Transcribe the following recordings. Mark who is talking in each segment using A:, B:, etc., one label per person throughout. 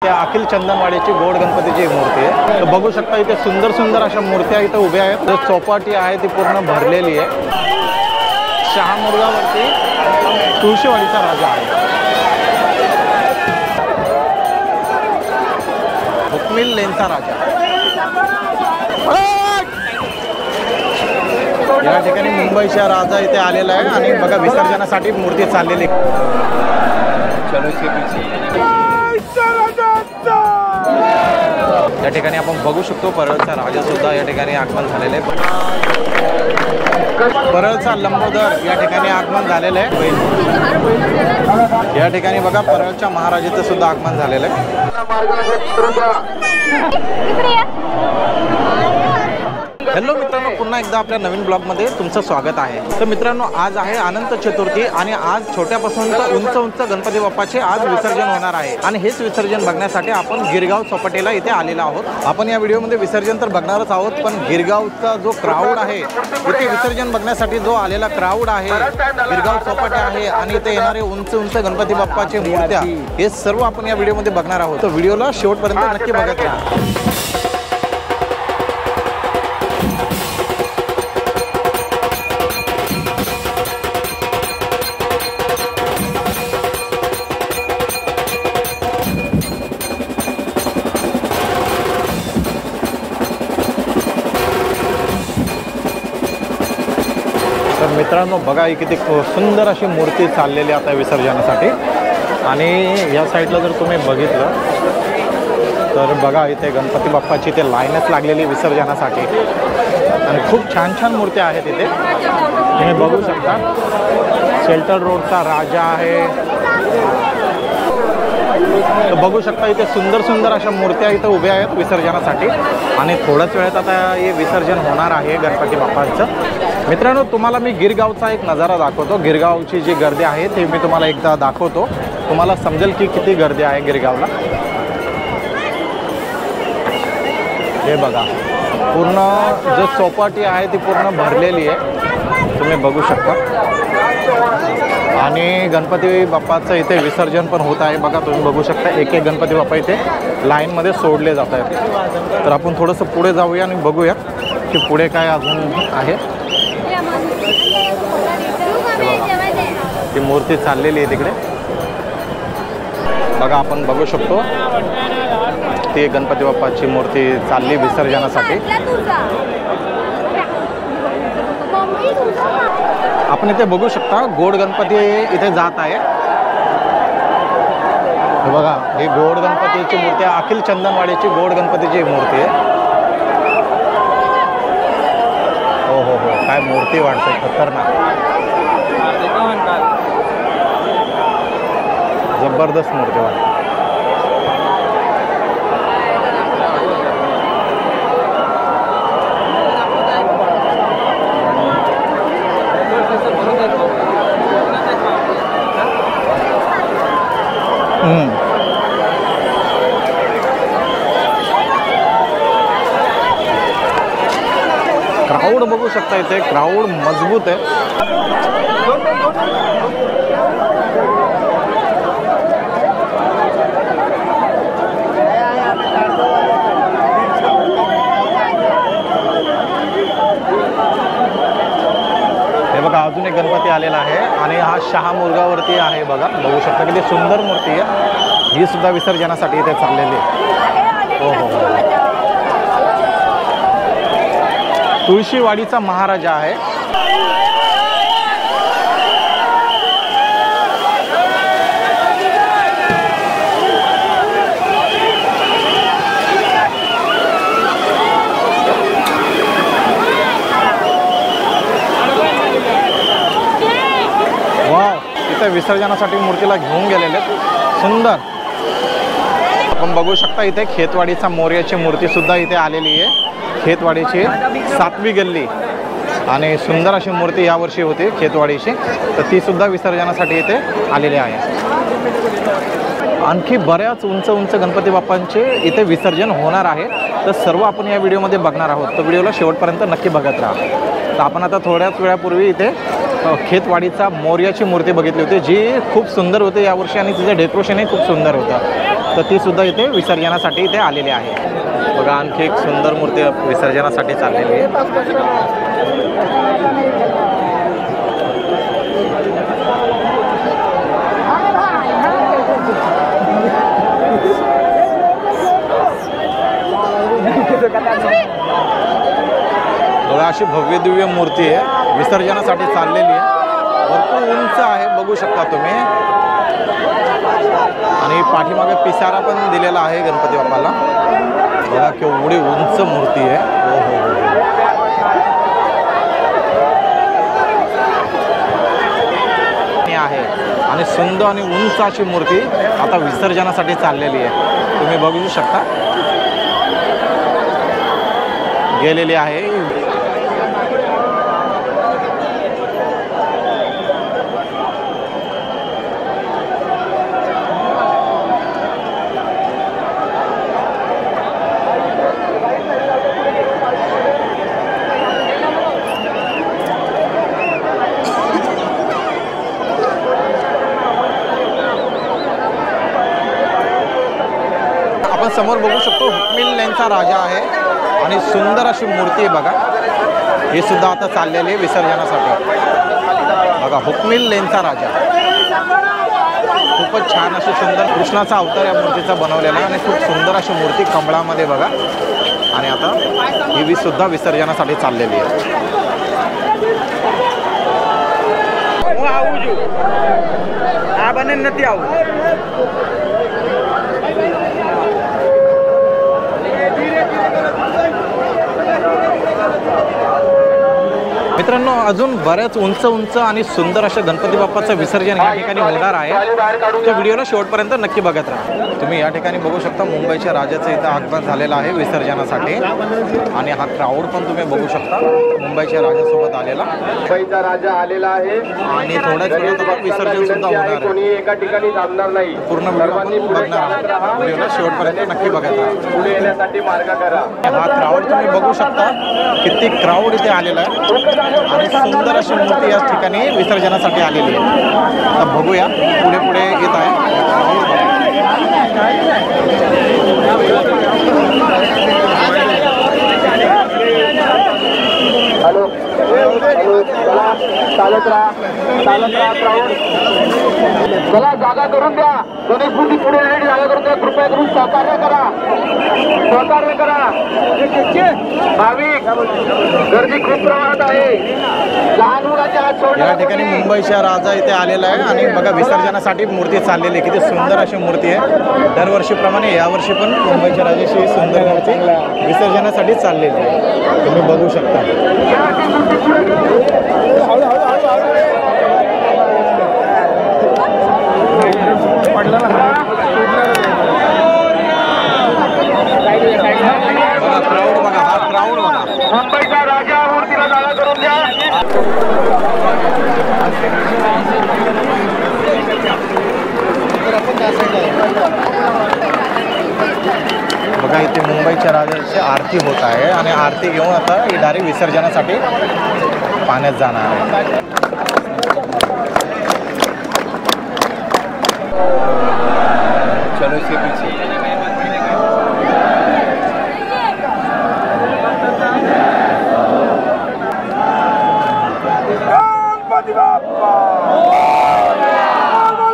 A: अखिल चंदनवाडीची गोड गणपतीची मूर्ती आहे। तर बघू शकता इथे सुंदर सुंदर अशा मूर्त्या इथे उभ्या आहेत। जो चौपाटी आहे ती पूर्ण भरलेली आहे। शहामुर्गावरती तुळशीवाडीचा राजा आहे। हुकमिल लेनचा राजा या ठिकाणी मुंबईचा राजा इथे आलेला आहे आणि बघा विसर्जनासाठी मूर्ती चाललेली। या ठिकाणी आपण बघू शकतो परळचा राजा सुद्धा या ठिकाणी आगमन झालेले आहे। परळचा लंबोदर या ठिकाणी आगमन झालेलं आहे। या ठिकाणी बघा परळच्या महाराजाचं सुद्धा आगमन झालेलं आहे। हॅलो मित्रांनो, पुन्हा एकदा आपल्या नवीन ब्लॉगमध्ये तुमचं स्वागत आहे। तर मित्रांनो, आज आहे अनंत चतुर्थी आणि आज छोट्यापासून तर उंच उंच गणपती बाप्पाचे आज विसर्जन होणार आहे आणि हेच विसर्जन बघण्यासाठी आपण गिरगाव चौपाटीला इथे आलेलो आहोत। आपण या व्हिडिओमध्ये विसर्जन तर बघणारच आहोत, पण गिरगावचा जो क्राऊड आहे इथे विसर्जन बघण्यासाठी जो आलेला क्राऊड आहे, गिरगाव चौपाटी आहे आणि इथे येणारे उंच उंच गणपती बाप्पाचे मूर्त्या, हे सर्व आपण या व्हिडिओमध्ये बघणार आहोत। तर व्हिडिओला शेवटपर्यंत नक्की बघत राहा। तर मित्रांनो बघा, किती सुंदर अशी मूर्ती चाललेली आता विसर्जनासाठी आणि या साईडला जर तुम्ही बघितलं तर बघा इथे गणपती बाप्पाची इथे लाईनच लागलेली विसर्जनासाठी आणि खूप छान छान मूर्त्या आहेत इथे तुम्ही बघू शकता। शेल्टर रोडचा राजा आहे। तर बघू शकता इथे सुंदर सुंदर अशा मूर्त्या इथे उभ्या आहेत विसर्जनासाठी आणि थोड्याच वेळात आता हे विसर्जन होणार आहे गणपती बाप्पांचं। मित्रांनो, तुम्हाला मी गिरगावचा एक नजारा दाखवतो। गिरगावची जी गर्दी आहे ते मी तुम्हाला एकदा दाखवतो, तुम्हाला समजेल की किती गर्दी आहे गिरगावला। हे बघा, पूर्ण जो चौपाटी आहे ती पूर्ण भरलेली आहे, तुम्ही बघू शकता आणि गणपती बाप्पाचं इथे विसर्जन पण होत आहे। बघा तुम्ही बघू शकता एक एक गणपती बाप्पा इथे लाईनमध्ये सोडले जात आहेत। तर आपण थोडंसं पुढे जाऊया आणि बघूया की पुढे काय अजून आहे। ती मूर्ती चाललेली आहे तिकडे बघा, आपण बघू शकतो ती गणपती बाप्पाची मूर्ती चालली विसर्जनासाठी। आपण इथे बघू शकता गोड गणपती इथे जात आहे। बघा, ही गोड गणपतीची मूर्ती अखिल चंदनवाडीची गोड गणपतीची मूर्ती आहे। हो हो हो, काय मूर्ती वाटते, खतरनाक, जबरदस्त मूर्ती वाटते। क्राऊड बघू शकता इथे, क्राऊड मजबूत आहे। हे बघा, अजून एक गणपती आलेला आहे आणि हा शहामुर्गावरती आहे। बघा, बघू शकता किती सुंदर मूर्ती आहे। ही सुद्धा विसर्जनासाठी इथे चाललेली आहे। हो हो, तुळशीवाडीचा महाराजा आहे। वाव, इथे विसर्जनासाठी मूर्तीला घेऊन गेलेले सुंदर। आपण बघू शकता इथे खेतवाडीचा मोर्याची मूर्ती सुद्धा इथे आलेली आहे। खेतवाडीची 7वी गल्ली आणि सुंदर अशी मूर्ती यावर्षी होती खेतवाडीची, तर ती सुद्धा विसर्जनासाठी इथे आलेली आहे। आणखी बऱ्याच उंच उंच गणपती बाप्पांचे इथे विसर्जन होणार आहे, तर सर्व आपण या व्हिडिओमध्ये बघणार आहोत। तर व्हिडिओला शेवटपर्यंत नक्की बघत राहा। तर आपण आता थोड्याच वेळापूर्वी इथे खेतवाडीचा मोर्याची मूर्ती बघितली होती, जी खूप सुंदर होती यावर्षी आणि तिचं डेकोरेशनही खूप सुंदर होतं। तर ती सुद्धा इथे विसर्जनासाठी इथे आलेली आहे। बघा आणखी एक सुंदर मूर्ती विसर्जनासाठी चाललेली आहे। बघा अशी भव्य दिव्य मूर्ती आहे विसर्जनासाठी चाललेली आहे। भरपूर उंच आहे, बघू शकता तुम्ही। आणि पाठीमागे पिसारा पण दिलेला आहे गणपती बाप्पाला। बघा केवढी उंच मूर्ती आहे। हो हो आहे आणि सुंदर आणि उंच अशी मूर्ती आता विसर्जनासाठी चाललेली आहे। तुम्ही बघू शकता गेलेली आहे। आपण समोर बघू शकतो हुकमिल लेनचा राजा आहे आणि सुंदर अशी मूर्ती आहे बघा। ही सुद्धा आता चाललेली आहे विसर्जनासाठी। बघा हुकमिल लेनचा राजा, खूपच छान अशी सुंदर कृष्णाचा अवतार या मूर्तीचा बनवलेला आहे आणि खूप सुंदर अशी मूर्ती कमळामध्ये बघा। आणि आता ही सुद्धा विसर्जनासाठी चाललेली आहे। मित्रांनो अजून बऱ्याच उंच उंच आणि सुंदर अशा गणपती बाप्पाचं विसर्जन या ठिकाणी होणार आहे। तो व्हिडिओला शेवटपर्यंत नक्की बघत राहा। तुम्ही या ठिकाणी बघू शकता मुंबईच्या राजाचं इथं आगमन झालेलं आहे विसर्जनासाठी आणि हा क्राऊड पण तुम्ही बघू शकता मुंबईच्या राजासोबत आलेला।
B: मुंबईचा राजा आलेला आहे
A: आणि थोड्याच वेळात विसर्जन सुद्धा होणार आहे।
B: कोणी एका ठिकाणी थांबणार नाही।
A: पूर्ण व्हिडिओ आपण बघणार, व्हिडिओला शेवटपर्यंत नक्की बघत राहा।
B: पुढे येण्यासाठी मार्ग करा।
A: हा क्राऊड तुम्ही बघू शकता किती क्राऊड इथे आलेला आहे आणि सुंदर अशी मूर्ती या ठिकाणी विसर्जनासाठी आलेली आहे। आता बघूया पुढे पुढे येत आहे।
B: हॅलो चालत राहा क्राऊड। चला जागा करून द्या, गणेश मूर्ती पुढे येण्याची जागा करून द्या। कृपया करून सहकार्य करा। भाविक गर्दी खूप प्रमाणात आहे। लहान मुलाच्या हात सोडल्या।
A: या ठिकाणी मुंबईचा राजा इथे आलेला आहे आणि बघा विसर्जनासाठी मूर्ती चाललेली आहे। किती सुंदर अशी मूर्ती आहे। दरवर्षीप्रमाणे यावर्षी पण मुंबईच्या राजाची ही सुंदर मूर्ती विसर्जनासाठी चाललेली आहे। तुम्ही बघू शकता। क्राऊड बघा, हा क्राऊड बघा।
B: मुंबईचा राजा मूर्तीला जागा करून द्या।
A: बघा इथे मुंबईच्या राजाची आरती होत आहे आणि आरती घेऊन आता ही डायरेक्ट विसर्जनासाठी पाण्यात जाणार आहे। चलो इसके पीछे
B: गणपती बाप्पा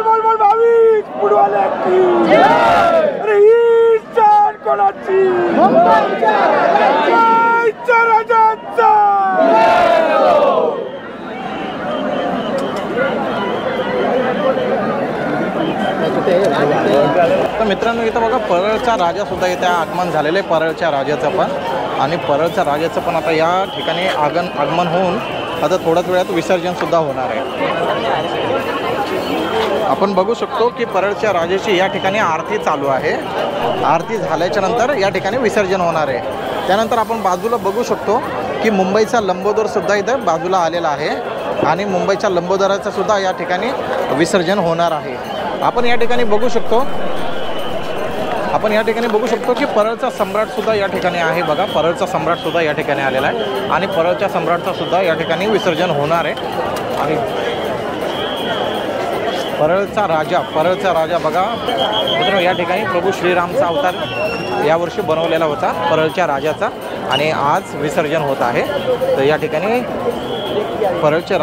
B: बोल भाविक पुढवाले की अरे ही चार कोणाची मुंबईच्या राजाचा।
A: तर मित्रांनो इथं बघा परळचा राजा सुद्धा इथे आगमन झालेलं आहे, परळच्या राजाचं पण। आणि परळच्या राजाचं पण आता या ठिकाणी आगमन होऊन आता थोड्याच वेळात विसर्जन सुद्धा होणार आहे। आपण बघू शकतो की परळच्या राजाची या ठिकाणी आरती चालू आहे। आरती झाल्याच्या नंतर या ठिकाणी विसर्जन होणार आहे। त्यानंतर आपण बाजूला बघू शकतो की मुंबईचा लंबोदर सुद्धा इथं बाजूला आलेला आहे आणि मुंबईच्या लंबोदराचं सुद्धा या ठिकाणी विसर्जन होणार आहे। आपण या ठिकाणी बघू शकतो की परळचा सम्राट सुद्धा या ठिकाणी आहे। बघा परळचा सम्राट सुद्धा या ठिकाणी आलेला आहे आणि परळच्या सम्राटचा सुद्धा या ठिकाणी विसर्जन होणार आहे। आणि परळचा राजा बघा मित्रांनो, या ठिकाणी प्रभू श्रीरामचा अवतार यावर्षी बनवलेला होता परळच्या राजाचा, आणि आज विसर्जन होत आहे. तर या ठिकाणी परळचा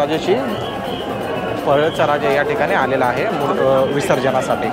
A: राजा या ठिकाणी आलेला आहे विसर्जनासाठी.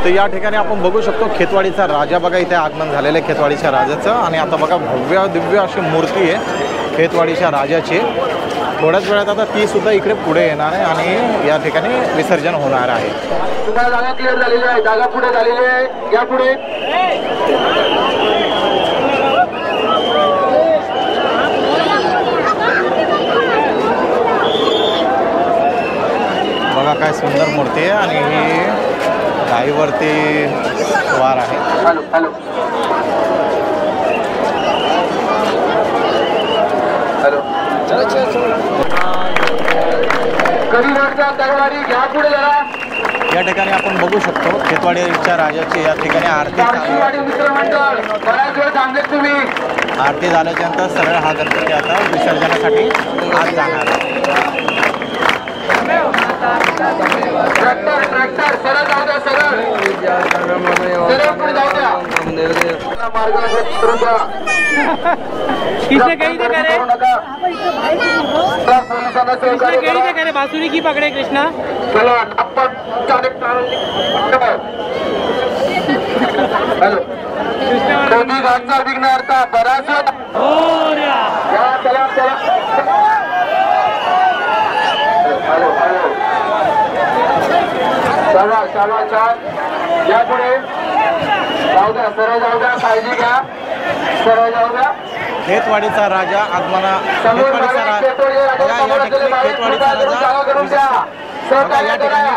A: तर या ठिकाणी आपण बघू शकतो खेतवाडीचा राजा बघा, इथे आगमन झालेलं आहे खेतवाडीच्या राजाचं. आणि आता बघा भव्य दिव्य अशी मूर्ती आहे खेतवाडीच्या राजाची. थोड्याच वेळात आता ती सुद्धा इकडे पुढे येणार आहे आणि या ठिकाणी विसर्जन होणार आहे.
B: तुम्हाला जागा क्लिअर झालेली आहे, जागा पुढे झालेली आहे, या पुढे.
A: बघा काय सुंदर मूर्ती आहे आणि ही गाईवरती स्वार आहे.
B: हॅलो हॅलो हॅलो कधी वाटता तलवारी घ्या पुढे जरा.
A: या ठिकाणी आपण बघू शकतो खेतवाडीच्या राजाची या ठिकाणी आरती
B: मित्रमंडळ बऱ्याच वेळ थांबले तुम्ही.
A: आरती झाल्याच्यानंतर सरळ हा गणपती आता विसर्जनासाठी आज जाणार आहे.
B: ट्रॅक्टर सरळ जाऊ द्या, सरळ पुढे जाऊ द्या.
C: किसने कही थे करे? किसने कही थे करे? बांसुरी की पकड़े कृष्णा.
B: चला आपण हॅलो कधी घाटचा विघ्नार्थ बराच चला चला. हॅलो हॅलो चला चला छान या पुढे जाऊ द्या, सरळ जाऊ द्या, काळजी घ्या, सरळ जाऊ द्या.
A: खेतवाडीचा राजा आगमना खेतवाडीचा राजा या ठिकाणी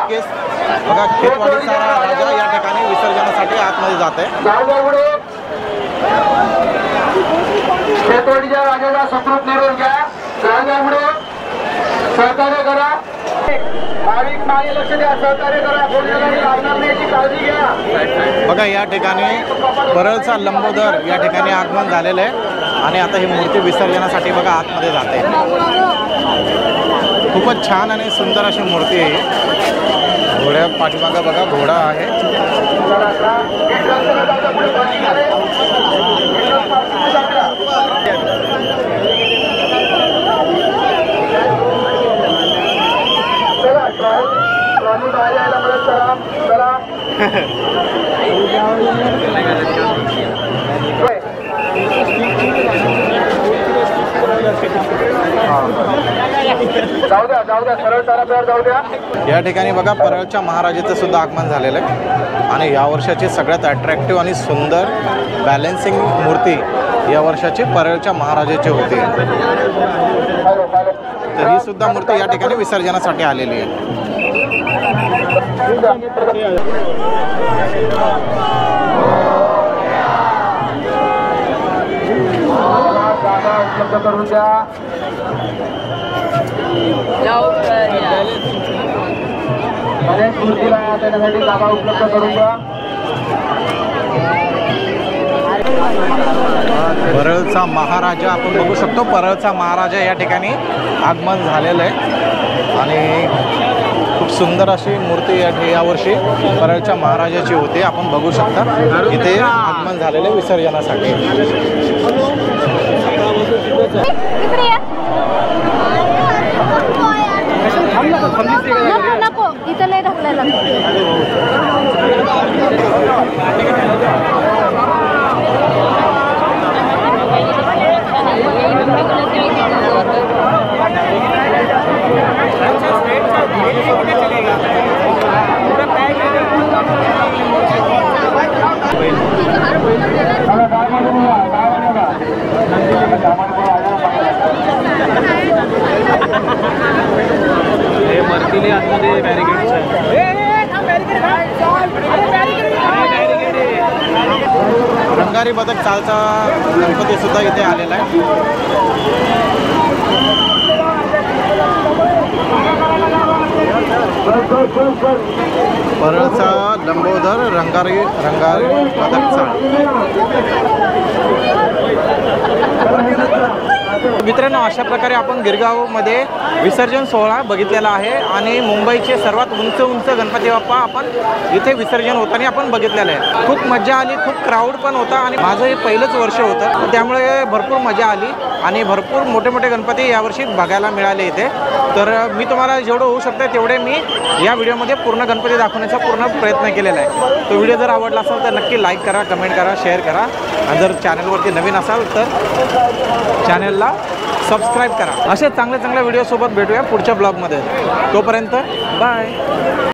A: खेतवाडीचा राजा या ठिकाणी विसर्जनासाठी आतमध्ये जात आहे.
B: जाऊ द्या पुढे. खेतवाडीच्या राजाचा सुखरूप निरोप घ्या, जाऊ द्या पुढे. सहकार्य करा, भाविक मागे लक्ष द्या, सहकार्य करा, कोणी लागणार नाही याची काळजी घ्या.
A: बघा या ठिकाणी परळचा लंबोदर या ठिकाणी आगमन झालेलं आहे आणि आता ही मूर्ती विसर्जनासाठी बघा आतमध्ये जाते. खूपच छान आणि सुंदर अशी मूर्ती आहे. घोड्या पाठीमागं बघा घोडा आहे.
B: जाऊ द्या सरळ ताराप्यावर जाऊ द्या.
A: या ठिकाणी बघा परळच्या महाराजाचं सुद्धा आगमन झालेलं आहे आणि या वर्षाची सगळ्यात अट्रॅक्टिव्ह आणि सुंदर बॅलेन्सिंग मूर्ती या वर्षाची परळच्या महाराजाची होती. तर ही सुद्धा मूर्ती या ठिकाणी विसर्जनासाठी आलेली आहे.
B: उपलब्ध करून द्या. गणेश मूर्तीला त्याच्यासाठी जागा उपलब्ध करून द्या.
A: परळचा महाराजा आपण बघू शकतो. परळचा महाराजा या ठिकाणी आगमन झालेलं आहे आणि खूप सुंदर अशी मूर्ती यावर्षी परळच्या महाराजाची होती. आपण बघू शकता इथे आगमन झालेले विसर्जनासाठी.
D: नको इथं नाही ढकलायला.
C: मरतीले आतमध्ये बॅरिकेड
A: रंगारी बदक चालचा गणपती सुद्धा इथे आलेला आहे. परळचा लंबोदर रंगारी बदक चाळ. मित्रांनो, अशा प्रकारे आपण गिरगावमध्ये विसर्जन सोहळा बघितलेला आहे आणि मुंबईचे सर्वात उंच गणपती बाप्पा आपण इथे विसर्जन होताना आपण बघितलेलं आहे. खूप मजा आली, खूप क्राऊड पण होता आणि माझं हे पहिलंच वर्ष होतं, त्यामुळे भरपूर मजा आली आणि भरपूर मोठे गणपती यावर्षी बघायला मिळाले इथे. तर मी तुम्हाला जेवढं होऊ शकतं तेवढे मी या व्हिडिओमध्ये पूर्ण गणपती दाखवण्याचा पूर्ण प्रयत्न केलेला आहे. तो व्हिडिओ जर आवडला असेल तर नक्की लाईक करा, कमेंट करा, शेअर करा आणि जर चॅनलवरती नवीन असाल तर चॅनलला सबस्क्राईब करा. असे चांगल्या व्हिडिओसोबत भेटूया पुढच्या ब्लॉगमध्ये. तोपर्यंत बाय.